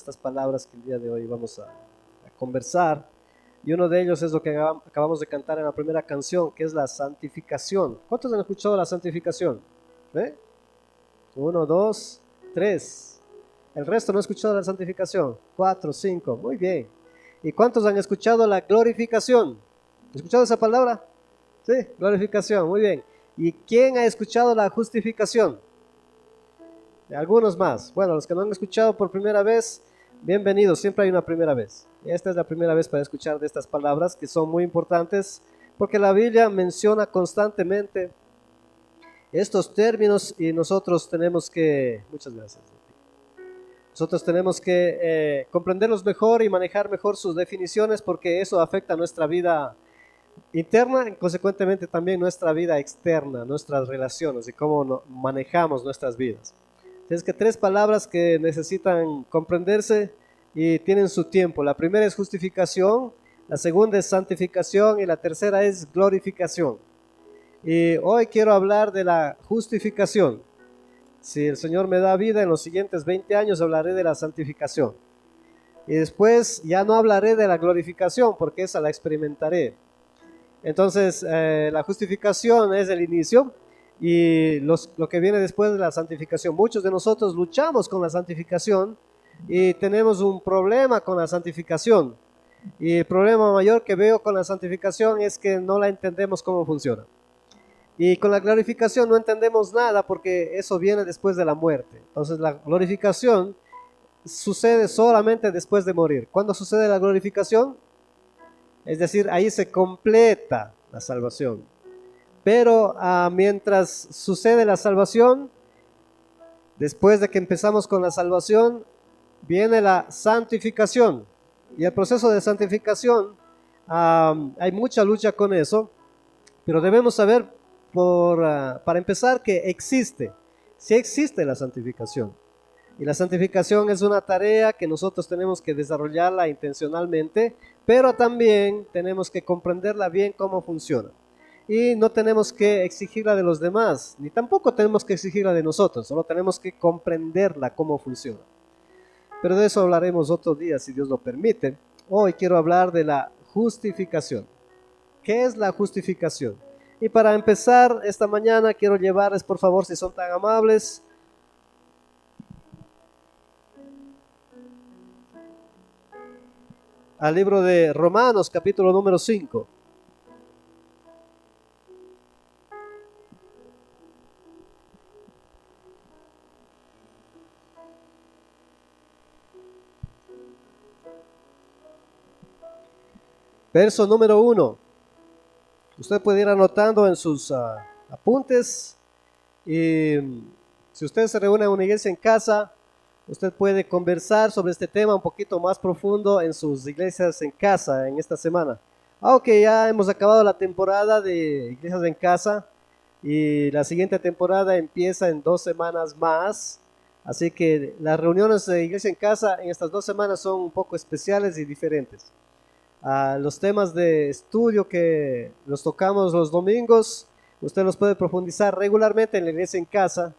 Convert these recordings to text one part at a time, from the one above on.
estas palabras que el día de hoy vamos a conversar. Y uno de ellos es lo que acabamos de cantar en la primera canción, que es la santificación. ¿Cuántos han escuchado la santificación? ¿Eh? 1, 2, 3. El resto no ha escuchado la santificación. 4, 5. Muy bien. ¿Y cuántos han escuchado la glorificación? ¿Han escuchado esa palabra? Sí, glorificación. Muy bien. ¿Y quién ha escuchado la justificación? Algunos más. Bueno, los que no han escuchado por primera vez, bienvenidos. Siempre hay una primera vez. Esta es la primera vez para escuchar de estas palabras que son muy importantes porque la Biblia menciona constantemente estos términos y nosotros tenemos que, muchas gracias, nosotros tenemos que comprenderlos mejor y manejar mejor sus definiciones porque eso afecta nuestra vida interna y consecuentemente también nuestra vida externa, nuestras relaciones y cómo manejamos nuestras vidas. Es que tres palabras que necesitan comprenderse y tienen su tiempo. La primera es justificación, la segunda es santificación y la tercera es glorificación. Y hoy quiero hablar de la justificación. Si el Señor me da vida en los siguientes 20 años hablaré de la santificación. Y después ya no hablaré de la glorificación porque esa la experimentaré. Entonces la justificación es el inicio y lo que viene después de la santificación. Muchos de nosotros luchamos con la santificación y tenemos un problema con la santificación. Y el problema mayor que veo con la santificación es que no la entendemos cómo funciona. Y con la glorificación no entendemos nada porque eso viene después de la muerte. Entonces la glorificación sucede solamente después de morir. ¿Cuándo sucede la glorificación? Es decir, ahí se completa la salvación. Pero mientras sucede la salvación, después de que empezamos con la salvación, viene la santificación. Y el proceso de santificación, hay mucha lucha con eso, pero debemos saber para empezar que existe, sí existe la santificación. Y la santificación es una tarea que nosotros tenemos que desarrollarla intencionalmente, pero también tenemos que comprenderla bien cómo funciona. Y no tenemos que exigirla de los demás, ni tampoco tenemos que exigirla de nosotros, solo tenemos que comprenderla cómo funciona. Pero de eso hablaremos otro día, si Dios lo permite. Hoy quiero hablar de la justificación. ¿Qué es la justificación? Y para empezar esta mañana quiero llevarles, por favor, si son tan amables, al libro de Romanos, capítulo número 5. Verso número 1. Usted puede ir anotando en sus apuntes y si usted se reúne en una iglesia en casa, usted puede conversar sobre este tema un poquito más profundo en sus iglesias en casa en esta semana. Aunque ya hemos acabado la temporada de iglesias en casa y la siguiente temporada empieza en 2 semanas más. Así que las reuniones de iglesia en casa en estas 2 semanas son un poco especiales y diferentes. Los temas de estudio que los tocamos los domingos, usted los puede profundizar regularmente en la iglesia en casa,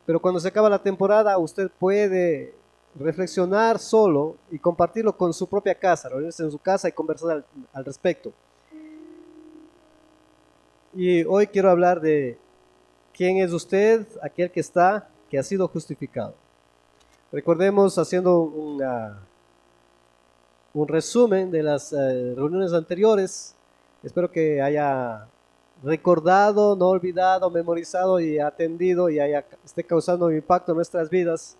pero cuando se acaba la temporada usted puede reflexionar solo y compartirlo con su propia casa, reunirse en su casa y conversar al respecto. Y hoy quiero hablar de quién es usted, aquel que ha sido justificado. Recordemos, haciendo un resumen de las reuniones anteriores, espero que haya recordado, no olvidado, memorizado y atendido y esté causando un impacto en nuestras vidas,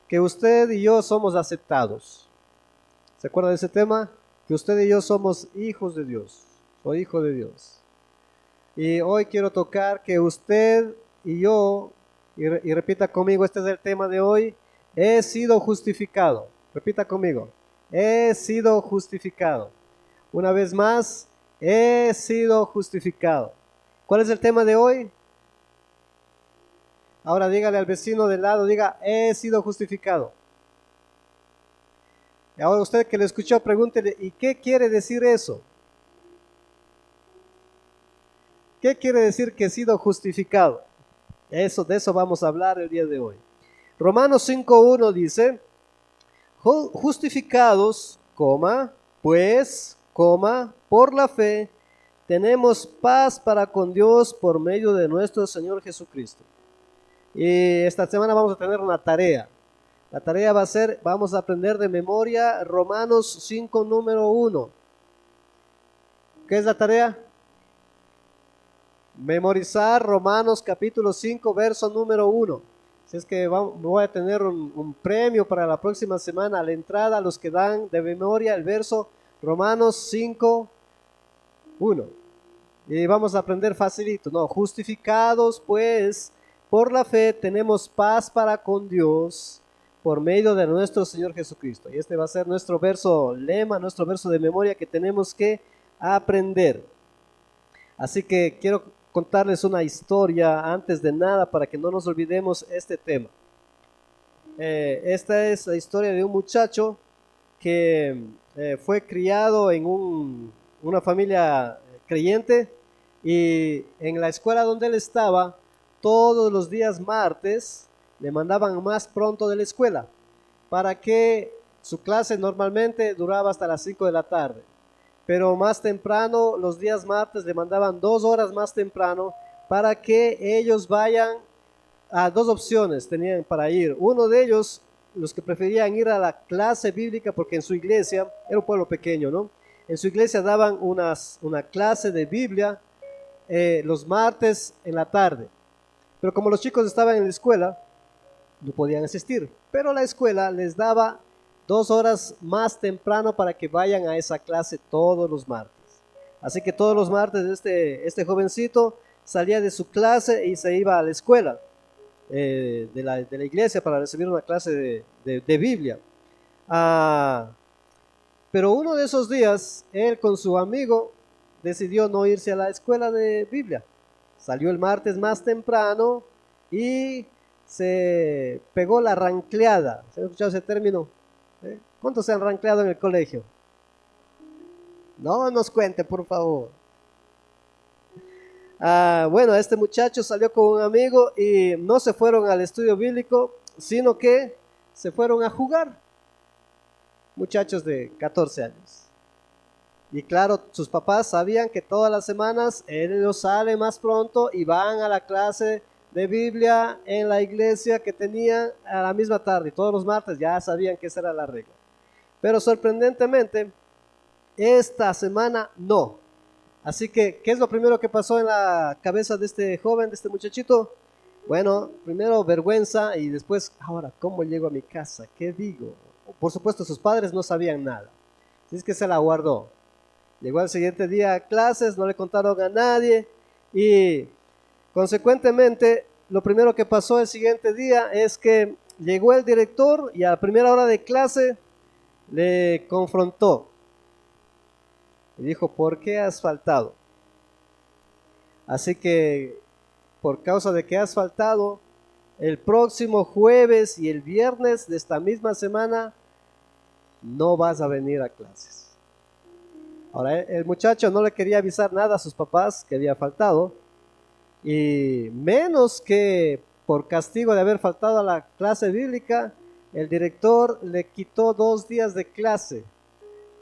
que usted y yo somos aceptados. ¿Se acuerda de ese tema? Que usted y yo somos hijos de Dios, o hijo de Dios. Y hoy quiero tocar que usted y yo, y repita conmigo, este es el tema de hoy, he sido justificado. Repita conmigo, he sido justificado. Una vez más, he sido justificado. ¿Cuál es el tema de hoy? Ahora dígale al vecino del lado, diga, he sido justificado. Y ahora usted que lo escuchó, pregúntele, ¿y qué quiere decir eso? ¿Qué quiere decir que he sido justificado? De eso vamos a hablar el día de hoy. Romanos 5.1 dice, Justificados, coma, pues, coma, por la fe, tenemos paz para con Dios por medio de nuestro Señor Jesucristo. Y esta semana vamos a tener una tarea. La tarea va a ser, vamos a aprender de memoria Romanos 5, número 1. ¿Qué es la tarea? Memorizar Romanos capítulo 5, verso número 1. Si es que voy a tener un premio para la próxima semana a la entrada a los que dan de memoria el verso Romanos 5, 1. Y vamos a aprender facilito, ¿no? Justificados pues por la fe tenemos paz para con Dios por medio de nuestro Señor Jesucristo. Y este va a ser nuestro verso lema, nuestro verso de memoria que tenemos que aprender. Así que quiero contarles una historia antes de nada para que no nos olvidemos este tema. Esta es la historia de un muchacho que fue criado en una familia creyente, y en la escuela donde él estaba, todos los días martes le mandaban más pronto de la escuela para que su clase normalmente duraba hasta las 5 de la tarde. Pero más temprano, los días martes, le mandaban 2 horas más temprano para que ellos vayan a dos opciones tenían para ir. Uno de ellos, los que preferían ir a la clase bíblica, porque en su iglesia, era un pueblo pequeño, ¿no? En su iglesia daban una clase de Biblia los martes en la tarde. Pero como los chicos estaban en la escuela, no podían asistir. Pero la escuela les daba 2 horas más temprano para que vayan a esa clase todos los martes. Así que todos los martes este jovencito salía de su clase y se iba a la escuela de la iglesia para recibir una clase de Biblia. Pero uno de esos días, él con su amigo decidió no irse a la escuela de Biblia. Salió el martes más temprano y se pegó la rancleada. ¿Se ha escuchado ese término? ¿Cuántos se han rancleado en el colegio? No nos cuente, por favor. Bueno, este muchacho salió con un amigo y no se fueron al estudio bíblico, sino que se fueron a jugar. Muchachos de 14 años. Y claro, sus papás sabían que todas las semanas ellos salen más pronto y van a la clase de Biblia en la iglesia que tenían a la misma tarde. Y todos los martes ya sabían que esa era la regla. Pero sorprendentemente, esta semana no. Así que, ¿qué es lo primero que pasó en la cabeza de este joven, de este muchachito? Bueno, primero vergüenza y después, ahora, ¿cómo llego a mi casa? ¿Qué digo? Por supuesto, sus padres no sabían nada. Así es que se la guardó. Llegó al siguiente día a clases, no le contaron a nadie y consecuentemente lo primero que pasó el siguiente día es que llegó el director y a la primera hora de clase le confrontó y dijo, ¿por qué has faltado? Así que por causa de que has faltado, el próximo jueves y el viernes de esta misma semana no vas a venir a clases. Ahora, el muchacho no le quería avisar nada a sus papás que había faltado, y menos que por castigo de haber faltado a la clase bíblica, el director le quitó 2 días de clase.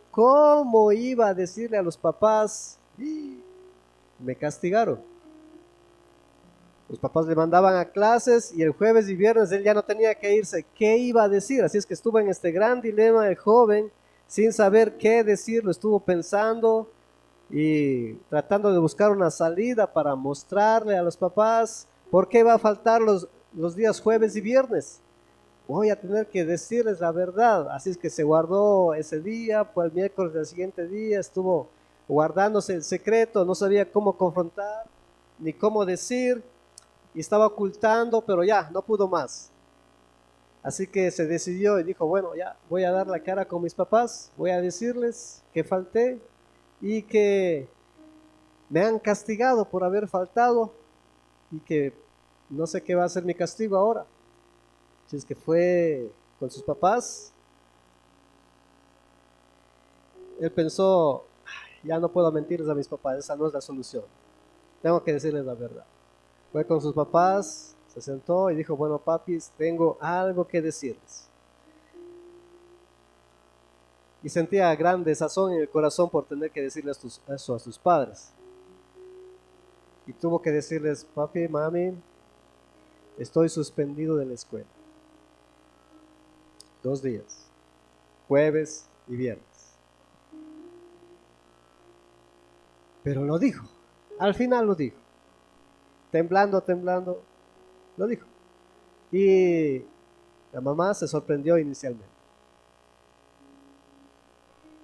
¿Cómo iba a decirle a los papás? Me castigaron. Los papás le mandaban a clases y el jueves y viernes él ya no tenía que irse. ¿Qué iba a decir? Así es que estuvo en este gran dilema el joven, sin saber qué decir, lo estuvo pensando y tratando de buscar una salida para mostrarle a los papás por qué va a faltar los días jueves y viernes. Voy a tener que decirles la verdad. Así es que se guardó ese día, fue el miércoles del siguiente día, estuvo guardándose el secreto, no sabía cómo confrontar ni cómo decir y estaba ocultando, pero ya no pudo más. Así que se decidió y dijo, bueno, ya voy a dar la cara con mis papás, voy a decirles que falté y que me han castigado por haber faltado y que no sé qué va a ser mi castigo ahora. Si es que fue con sus papás, él pensó, ya no puedo mentirles a mis papás, esa no es la solución, tengo que decirles la verdad. Fue con sus papás, se sentó y dijo, bueno papis, tengo algo que decirles. y sentía gran desazón en el corazón por tener que decirle eso a sus padres. Y tuvo que decirles: papi, mami, estoy suspendido de la escuela. 2 días, jueves y viernes. Pero lo dijo, al final lo dijo, temblando, temblando, lo dijo. Y la mamá se sorprendió inicialmente.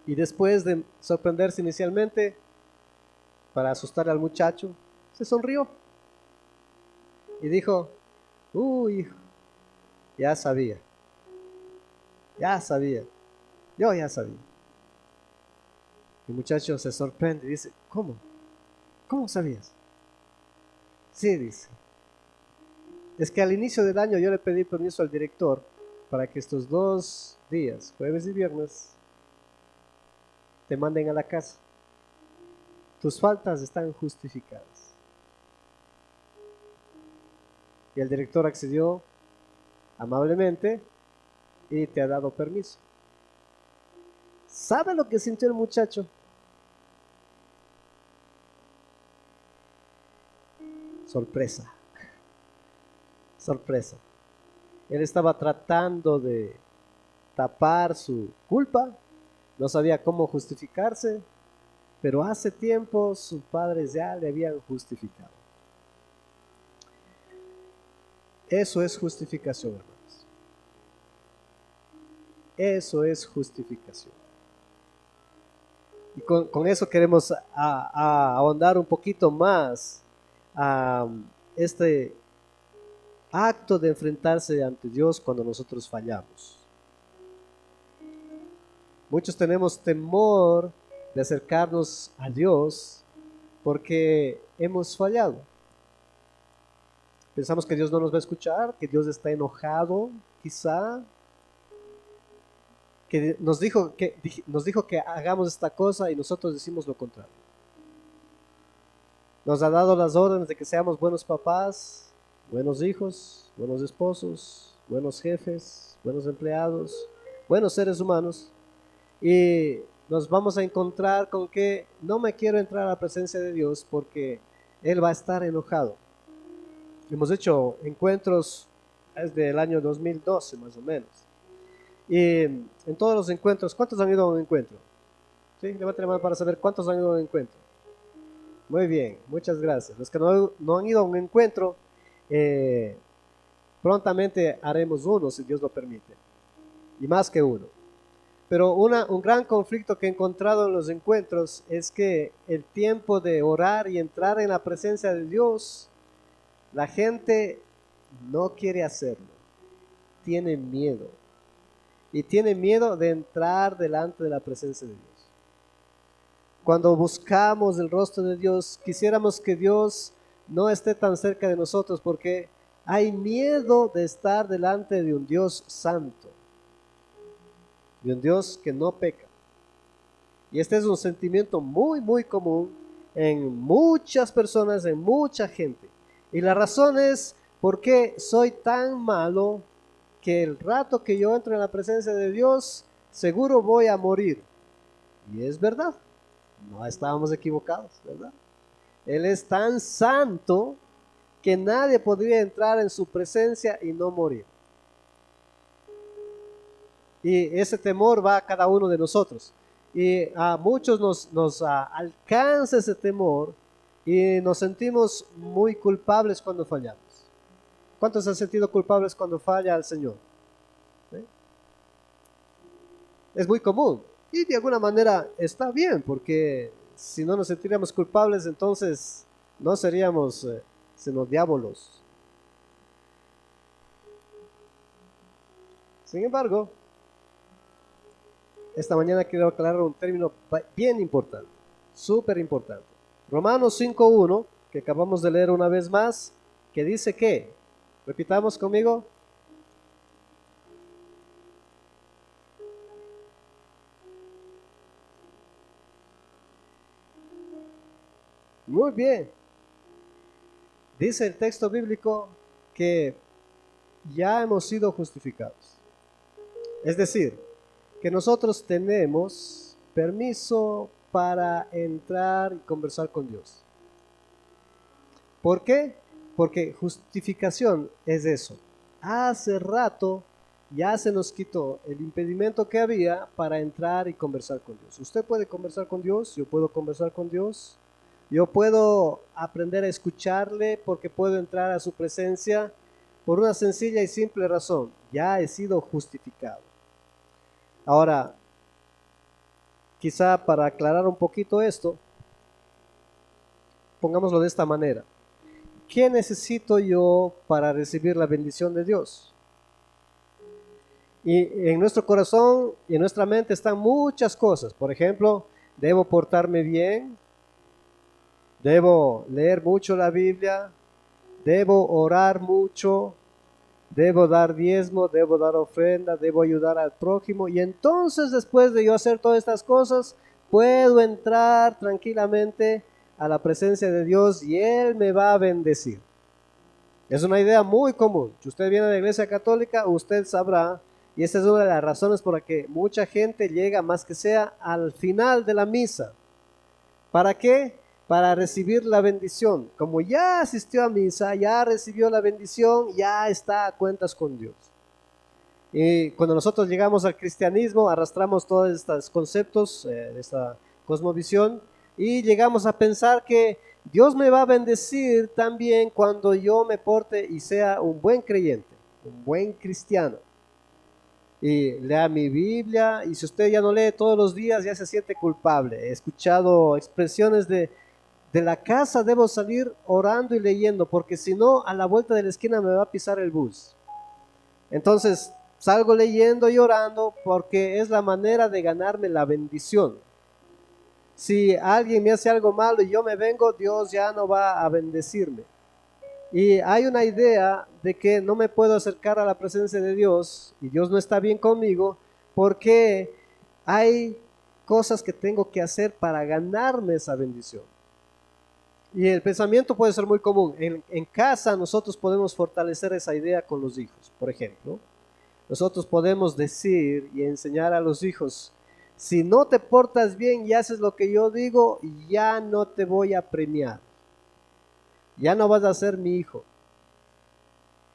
Y después de sorprenderse inicialmente, para asustar al muchacho, se sonrió y dijo: hijo, ya sabía, ya sabía, yo ya sabía. El muchacho se sorprende y dice: ¿cómo? ¿Cómo sabías? Sí, dice, es que al inicio del año yo le pedí permiso al director para que estos 2 días, jueves y viernes, te manden a la casa. Tus faltas están justificadas. Y el director accedió amablemente y te ha dado permiso. ¿Sabe lo que sintió el muchacho? Sorpresa, sorpresa. Él estaba tratando de tapar su culpa, no sabía cómo justificarse, pero hace tiempo sus padres ya le habían justificado. Eso es justificación, hermanos. Eso es justificación. Y con eso queremos ahondar un poquito más a este acto de enfrentarse ante Dios cuando nosotros fallamos. Muchos tenemos temor de acercarnos a Dios porque hemos fallado. Pensamos que Dios no nos va a escuchar, que Dios está enojado, quizá, que nos dijo que hagamos esta cosa y nosotros decimos lo contrario. Nos ha dado las órdenes de que seamos buenos papás, buenos hijos, buenos esposos, buenos jefes, buenos empleados, buenos seres humanos. Y nos vamos a encontrar con que no me quiero entrar a la presencia de Dios porque Él va a estar enojado. Hemos hecho encuentros desde el año 2012 más o menos. Y en todos los encuentros, ¿cuántos han ido a un encuentro? ¿Sí? Levante la mano para saber cuántos han ido a un encuentro. Muy bien, muchas gracias. Los que no han ido a un encuentro, prontamente haremos uno si Dios lo permite. Y más que uno. Pero un gran conflicto que he encontrado en los encuentros es que el tiempo de orar y entrar en la presencia de Dios, la gente no quiere hacerlo. Tiene miedo. Y tiene miedo de entrar delante de la presencia de Dios. Cuando buscamos el rostro de Dios, quisiéramos que Dios no esté tan cerca de nosotros porque hay miedo de estar delante de un Dios santo, de un Dios que no peca. Y este es un sentimiento muy, muy común en muchas personas, en mucha gente. Y la razón es porque soy tan malo que el rato que yo entro en la presencia de Dios, seguro voy a morir. Y es verdad, no estábamos equivocados, ¿verdad? Él es tan santo que nadie podría entrar en su presencia y no morir. Y ese temor va a cada uno de nosotros. Y a muchos nos alcanza ese temor y nos sentimos muy culpables cuando fallamos. ¿Cuántos se han sentido culpables cuando falla el Señor? ¿Sí? Es muy común. Y de alguna manera está bien, porque si no nos sentiríamos culpables, entonces no seríamos sino diábolos. Sin embargo, esta mañana quiero aclarar un término bien importante, súper importante. Romanos 5.1, que acabamos de leer una vez más, que dice que, repitamos conmigo, muy bien, dice el texto bíblico que ya hemos sido justificados. Es decir, que nosotros tenemos permiso para entrar y conversar con Dios. ¿Por qué? Porque justificación es eso. Hace rato ya se nos quitó el impedimento que había para entrar y conversar con Dios. Usted puede conversar con Dios, yo puedo conversar con Dios, yo puedo aprender a escucharle porque puedo entrar a su presencia por una sencilla y simple razón. Ya he sido justificado. Ahora, quizá para aclarar un poquito esto, pongámoslo de esta manera. ¿Qué necesito yo para recibir la bendición de Dios? Y en nuestro corazón y en nuestra mente están muchas cosas. Por ejemplo, debo portarme bien, debo leer mucho la Biblia, debo orar mucho, debo dar diezmo, debo dar ofrenda, debo ayudar al prójimo. Y entonces, después de yo hacer todas estas cosas, puedo entrar tranquilamente a la presencia de Dios y Él me va a bendecir. Es una idea muy común. Si usted viene de la iglesia católica, usted sabrá, y esta es una de las razones por la que mucha gente llega más que sea al final de la misa. ¿Para qué? Para recibir la bendición. Como ya asistió a misa, ya recibió la bendición, ya está a cuentas con Dios. Y cuando nosotros llegamos al cristianismo, arrastramos todos estos conceptos, esta cosmovisión, y llegamos a pensar que Dios me va a bendecir también cuando yo me porte y sea un buen creyente, un buen cristiano. Y lea mi Biblia, y si usted ya no lee todos los días, ya se siente culpable. He escuchado expresiones de la casa debo salir orando y leyendo, porque si no, a la vuelta de la esquina me va a pisar el bus. Entonces, salgo leyendo y orando porque es la manera de ganarme la bendición. Si alguien me hace algo malo y yo me vengo, Dios ya no va a bendecirme. Y hay una idea de que no me puedo acercar a la presencia de Dios y Dios no está bien conmigo porque hay cosas que tengo que hacer para ganarme esa bendición. Y el pensamiento puede ser muy común. En casa nosotros podemos fortalecer esa idea con los hijos, por ejemplo. Nosotros podemos decir y enseñar a los hijos, si no te portas bien y haces lo que yo digo, ya no te voy a premiar. Ya no vas a ser mi hijo.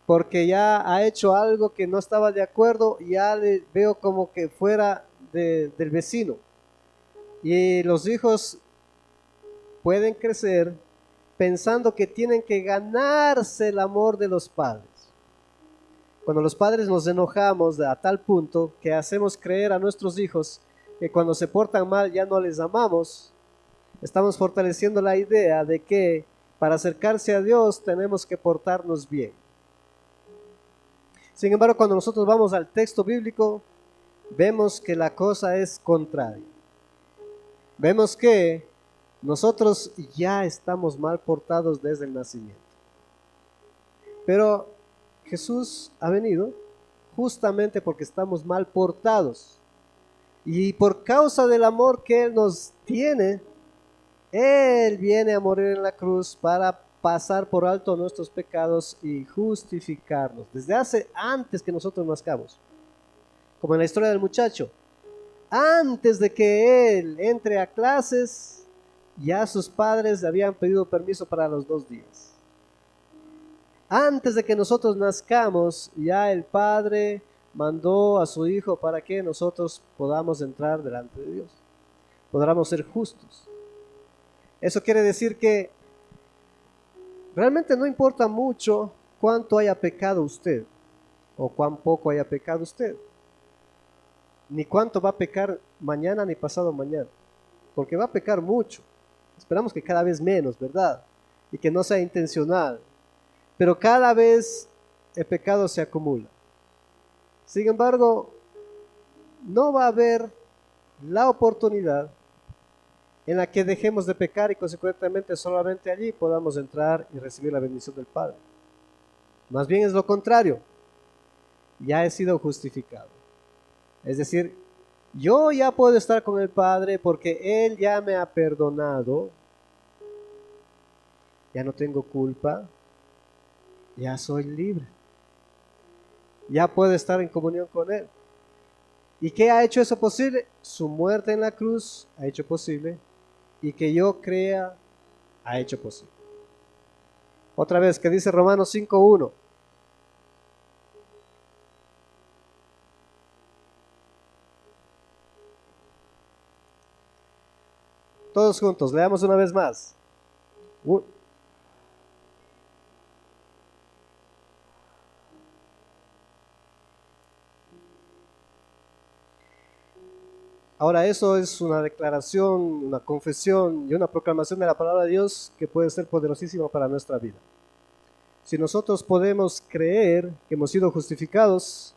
Porque ya ha hecho algo que no estaba de acuerdo, ya le veo como que fuera del vecino. Y los hijos pueden crecer pensando que tienen que ganarse el amor de los padres. Cuando los padres nos enojamos a tal punto que hacemos creer a nuestros hijos que cuando se portan mal ya no les amamos, estamos fortaleciendo la idea de que para acercarse a Dios tenemos que portarnos bien. Sin embargo, cuando nosotros vamos al texto bíblico, vemos que la cosa es contraria. Vemos que nosotros ya estamos mal portados desde el nacimiento. Pero Jesús ha venido justamente porque estamos mal portados. Y por causa del amor que Él nos tiene, Él viene a morir en la cruz para pasar por alto nuestros pecados y justificarnos. Desde antes que nosotros nazcamos. Como en la historia del muchacho. Antes de que él entre a clases, ya sus padres le habían pedido permiso para los 2 días. Antes de que nosotros nazcamos, ya el Padre mandó a su Hijo para que nosotros podamos entrar delante de Dios. Podamos ser justos. Eso quiere decir que realmente no importa mucho cuánto haya pecado usted o cuán poco haya pecado usted. Ni cuánto va a pecar mañana ni pasado mañana. Porque va a pecar mucho. Esperamos que cada vez menos, ¿verdad? Y que no sea intencional. Pero cada vez el pecado se acumula. Sin embargo, no va a haber la oportunidad en la que dejemos de pecar y consecuentemente solamente allí podamos entrar y recibir la bendición del Padre. Más bien es lo contrario. Ya he sido justificado. Es decir, yo ya puedo estar con el Padre porque Él ya me ha perdonado. Ya no tengo culpa. Ya soy libre. Ya puedo estar en comunión con Él. ¿Y qué ha hecho eso posible? Su muerte en la cruz ha hecho posible, y que yo crea ha hecho posible. Otra vez, que dice Romanos 5:1. Todos juntos, leamos una vez más. Ahora eso es una declaración, una confesión y una proclamación de la palabra de Dios que puede ser poderosísima para nuestra vida. Si nosotros podemos creer que hemos sido justificados,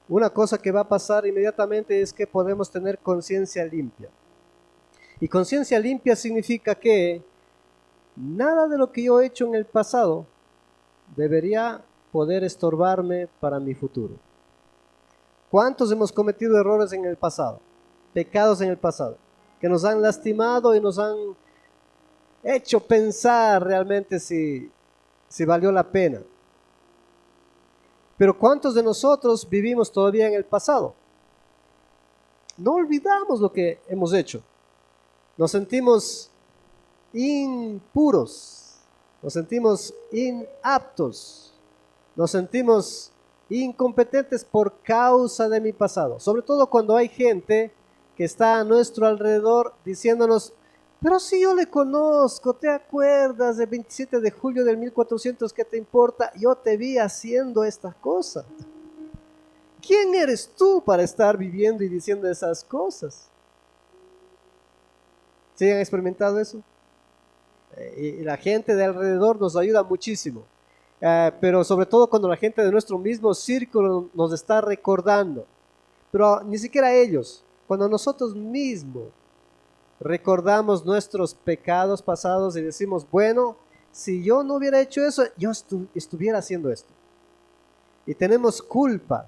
una cosa que va a pasar inmediatamente es que podemos tener conciencia limpia. Y conciencia limpia significa que nada de lo que yo he hecho en el pasado debería poder estorbarme para mi futuro. ¿Cuántos hemos cometido errores en el pasado? Pecados en el pasado, que nos han lastimado y nos han hecho pensar realmente si valió la pena. Pero ¿cuántos de nosotros vivimos todavía en el pasado? No olvidamos lo que hemos hecho. Nos sentimos impuros, nos sentimos inaptos, nos sentimos incompetentes por causa de mi pasado. Sobre todo cuando hay gente que está a nuestro alrededor diciéndonos: pero si yo le conozco, ¿te acuerdas del 27 de julio del 1400? ¿Qué te importa? Yo te vi haciendo estas cosas. ¿Quién eres tú para estar viviendo y diciendo esas cosas? ¿Sí han experimentado eso? Y la gente de alrededor nos ayuda muchísimo. Pero sobre todo cuando la gente de nuestro mismo círculo nos está recordando. Pero ni siquiera ellos. Cuando nosotros mismos recordamos nuestros pecados pasados y decimos: bueno, si yo no hubiera hecho eso, yo estuviera haciendo esto. Y tenemos culpa.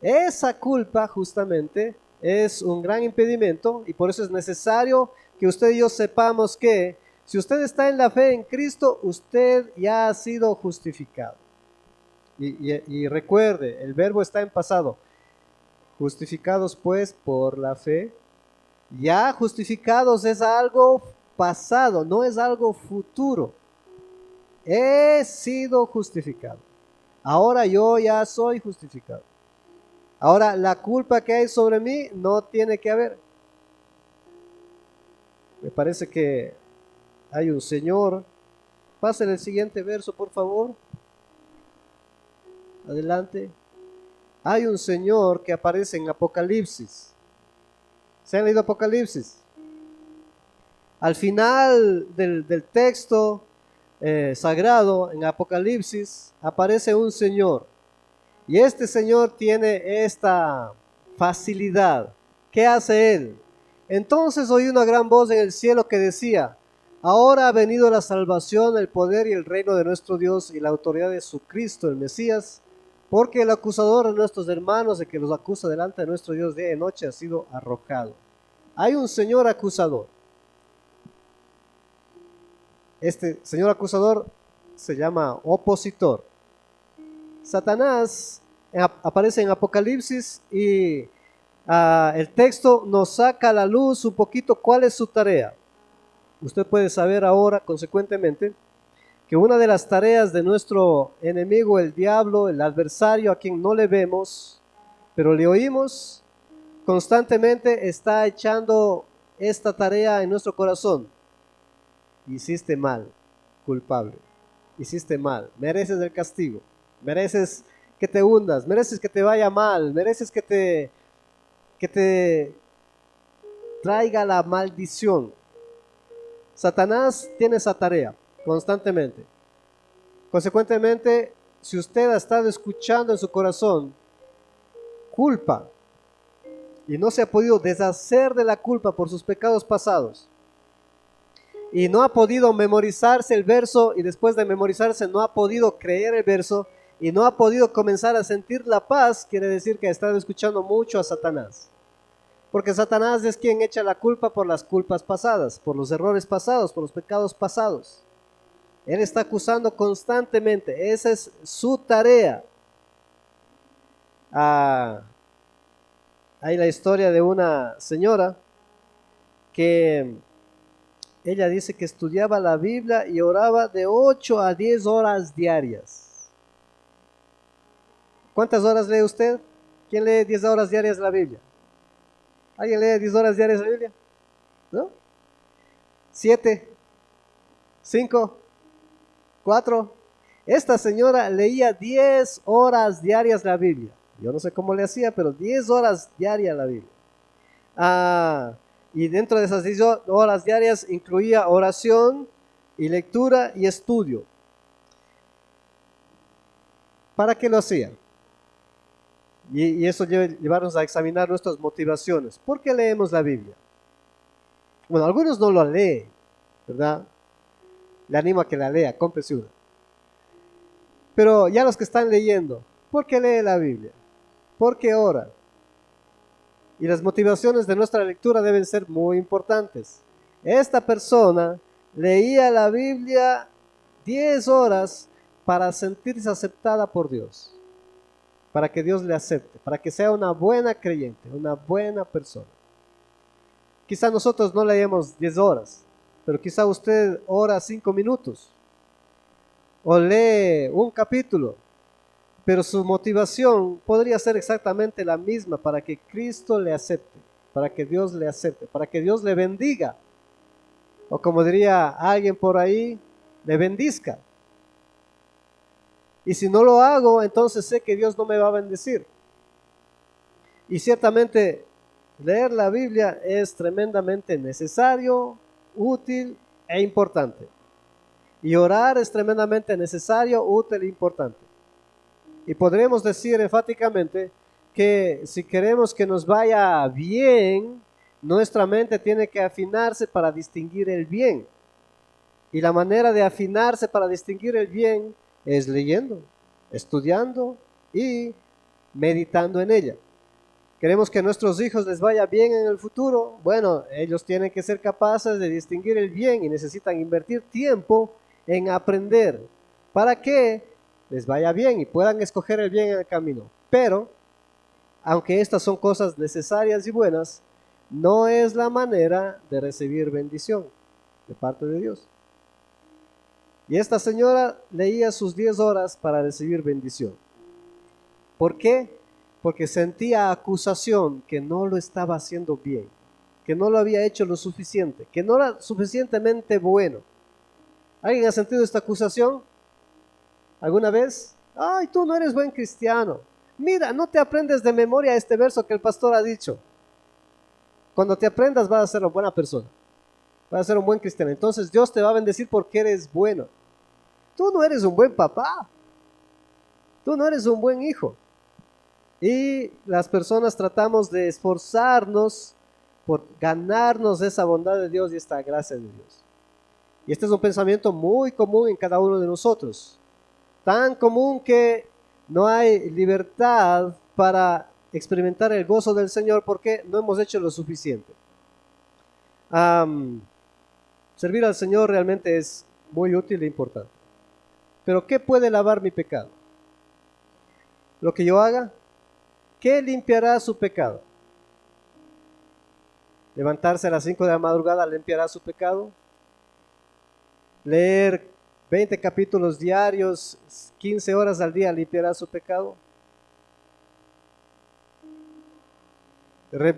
Esa culpa justamente es un gran impedimento, y por eso es necesario que usted y yo sepamos que si usted está en la fe en Cristo, usted ya ha sido justificado. Y recuerde, el verbo está en pasado. Justificados pues por la fe. Ya justificados es algo pasado, no es algo futuro. He sido justificado. Ahora yo ya soy justificado. Ahora la culpa que hay sobre mí no tiene que haber. Me parece que hay un señor. Pasen el siguiente verso, por favor. Adelante. Hay un señor que aparece en Apocalipsis. ¿Se han leído Apocalipsis? Al final del texto sagrado, en Apocalipsis, aparece un señor. Y este señor tiene esta facilidad. ¿Qué hace él? Entonces oí una gran voz en el cielo que decía: ahora ha venido la salvación, el poder y el reino de nuestro Dios y la autoridad de su Cristo, el Mesías, porque el acusador de nuestros hermanos, el que los acusa delante de nuestro Dios día y noche, ha sido arrojado. Hay un señor acusador. Este señor acusador se llama opositor. Satanás aparece en Apocalipsis y el texto nos saca a la luz un poquito cuál es su tarea. Usted puede saber ahora, consecuentemente, que una de las tareas de nuestro enemigo, el diablo, el adversario a quien no le vemos, pero le oímos, constantemente está echando esta tarea en nuestro corazón. Hiciste mal, culpable. Hiciste mal, mereces el castigo, mereces que te hundas, mereces que te vaya mal, mereces que te traiga la maldición. Satanás tiene esa tarea constantemente. Consecuentemente, si usted ha estado escuchando en su corazón culpa y no se ha podido deshacer de la culpa por sus pecados pasados, y no ha podido memorizarse el verso, y después de memorizarse no ha podido creer el verso, y no ha podido comenzar a sentir la paz, quiere decir que ha estado escuchando mucho a Satanás. Porque Satanás es quien echa la culpa por las culpas pasadas, por los errores pasados, por los pecados pasados. Él está acusando constantemente, esa es su tarea. hay la historia de una señora que ella dice que estudiaba la Biblia y oraba de 8 a 10 horas diarias. ¿Cuántas horas lee usted? ¿Quién lee 10 horas diarias de la Biblia? ¿Alguien lee 10 horas diarias de la Biblia? ¿No? ¿7? ¿5? ¿4? Esta señora leía 10 horas diarias la Biblia. Yo no sé cómo le hacía, pero 10 horas diarias la Biblia. Y dentro de esas 10 horas diarias incluía oración y lectura y estudio. ¿Para qué lo hacía? Y eso debe llevarnos a examinar nuestras motivaciones. ¿Por qué leemos la Biblia? Bueno, algunos no lo leen, ¿verdad? Le animo a que la lea, cómprese una. Pero ya los que están leyendo, ¿por qué lee la Biblia? ¿Por qué ora? Y las motivaciones de nuestra lectura deben ser muy importantes. Esta persona leía la Biblia 10 horas para sentirse aceptada por Dios, para que Dios le acepte, para que sea una buena creyente, una buena persona. Quizá nosotros no leemos 10 horas, pero quizá usted ora 5 minutos o lee un capítulo, pero su motivación podría ser exactamente la misma para que Cristo le acepte, para que Dios le acepte, para que Dios le bendiga, o como diría alguien por ahí, le bendizca. Y si no lo hago, entonces sé que Dios no me va a bendecir. Y ciertamente leer la Biblia es tremendamente necesario, útil e importante. Y orar es tremendamente necesario, útil e importante. Y podremos decir enfáticamente que si queremos que nos vaya bien, nuestra mente tiene que afinarse para distinguir el bien. Y la manera de afinarse para distinguir el bien es leyendo, estudiando y meditando en ella. Queremos que a nuestros hijos les vaya bien en el futuro. Bueno, ellos tienen que ser capaces de distinguir el bien y necesitan invertir tiempo en aprender para que les vaya bien y puedan escoger el bien en el camino. Pero, aunque estas son cosas necesarias y buenas, no es la manera de recibir bendición de parte de Dios. Y esta señora leía sus 10 horas para recibir bendición. ¿Por qué? Porque sentía acusación que no lo estaba haciendo bien, que no lo había hecho lo suficiente, que no era suficientemente bueno. ¿Alguien ha sentido esta acusación alguna vez? Ay, tú no eres buen cristiano. Mira, no te aprendes de memoria este verso que el pastor ha dicho. Cuando te aprendas vas a ser una buena persona, vas a ser un buen cristiano. Entonces Dios te va a bendecir porque eres bueno. Tú no eres un buen papá, tú no eres un buen hijo. Y las personas tratamos de esforzarnos por ganarnos esa bondad de Dios y esta gracia de Dios. Y este es un pensamiento muy común en cada uno de nosotros. Tan común que no hay libertad para experimentar el gozo del Señor porque no hemos hecho lo suficiente. Servir al Señor realmente es muy útil e importante. Pero ¿qué puede lavar mi pecado? Lo que yo haga. ¿Qué limpiará su pecado? Levantarse a las 5 de la madrugada limpiará su pecado. Leer 20 capítulos diarios, 15 horas al día limpiará su pecado.